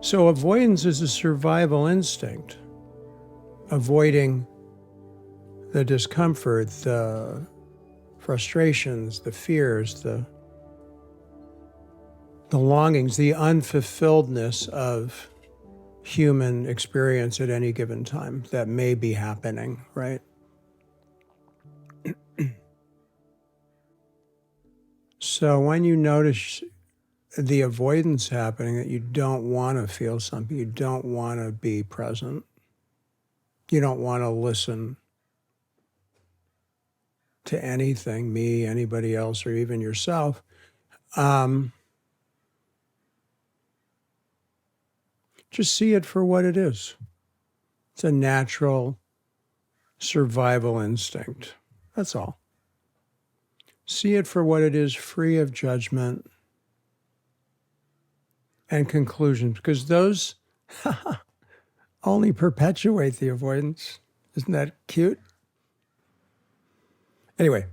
So avoidance is a survival instinct, avoiding the discomfort, the frustrations, the fears, the longings, the unfulfilledness of human experience at any given time that may be happening, right? So when you notice the avoidance happening, that you don't want to feel something, you don't want to be present, you don't want to listen to anything, me, anybody else, or even yourself, just see it for what it is. It's a natural survival instinct. That's all. See it for what it is, free of judgment and conclusions, because those only perpetuate the avoidance. Isn't that cute? Anyway,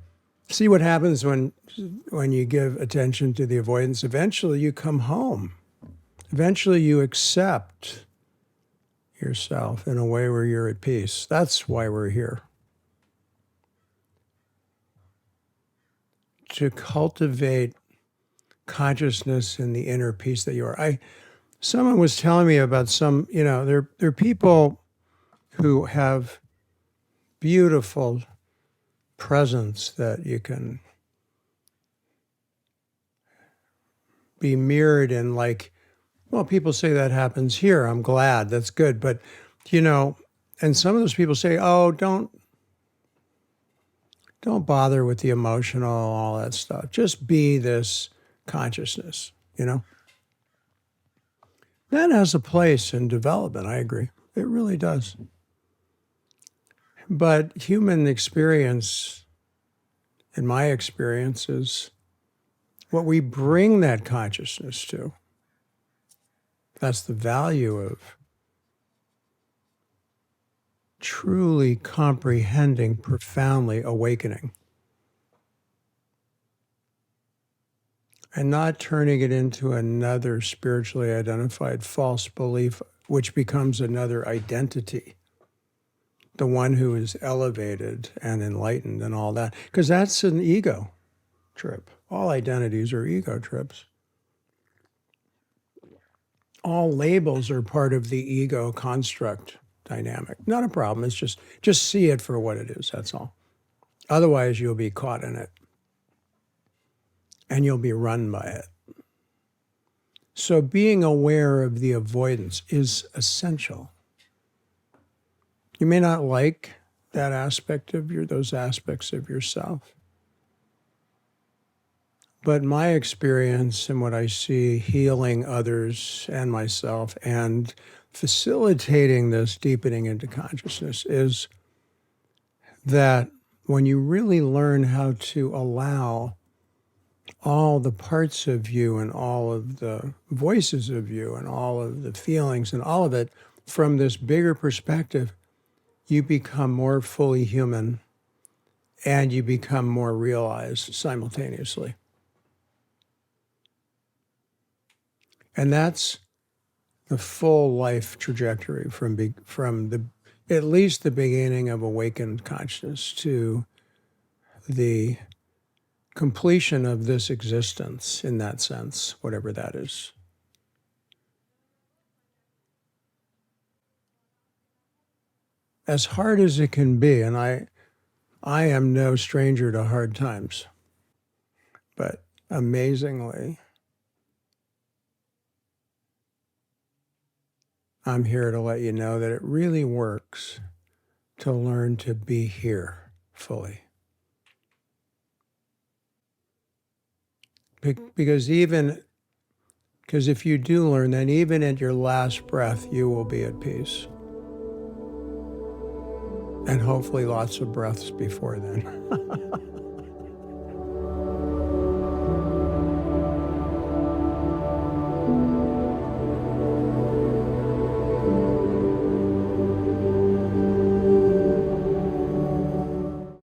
see what happens when you give attention to the avoidance. Eventually you come home. Eventually you accept yourself in a way where you're at peace. That's why we're here. To cultivate consciousness in the inner peace that you are. Someone was telling me about some, there are people who have beautiful presence that you can be mirrored in, like, well, people say that happens here. I'm glad. That's good. But, and some of those people say, oh, don't bother with the emotional, all that stuff. Just be this consciousness, That has a place in development, I agree. It really does. But human experience, in my experience, is what we bring that consciousness to. That's the value of truly comprehending, profoundly awakening. And not turning it into another spiritually identified false belief, which becomes another identity. The one who is elevated and enlightened and all that. Because that's an ego trip. All identities are ego trips. All labels are part of the ego construct dynamic. Not a problem. It's just see it for what it is. That's all. Otherwise, you'll be caught in it. And you'll be run by it. So being aware of the avoidance is essential. You may not like that aspect of those aspects of yourself. But my experience and what I see healing others and myself and facilitating this deepening into consciousness is that when you really learn how to allow all the parts of you and all of the voices of you and all of the feelings and all of it from this bigger perspective, you become more fully human and you become more realized simultaneously. And that's the full life trajectory from at least the beginning of awakened consciousness to the completion of this existence in that sense, whatever that is. As hard as it can be, and I am no stranger to hard times, but amazingly, I'm here to let you know that it really works to learn to be here fully. Because if you do learn, then even at your last breath, you will be at peace. And hopefully lots of breaths before then.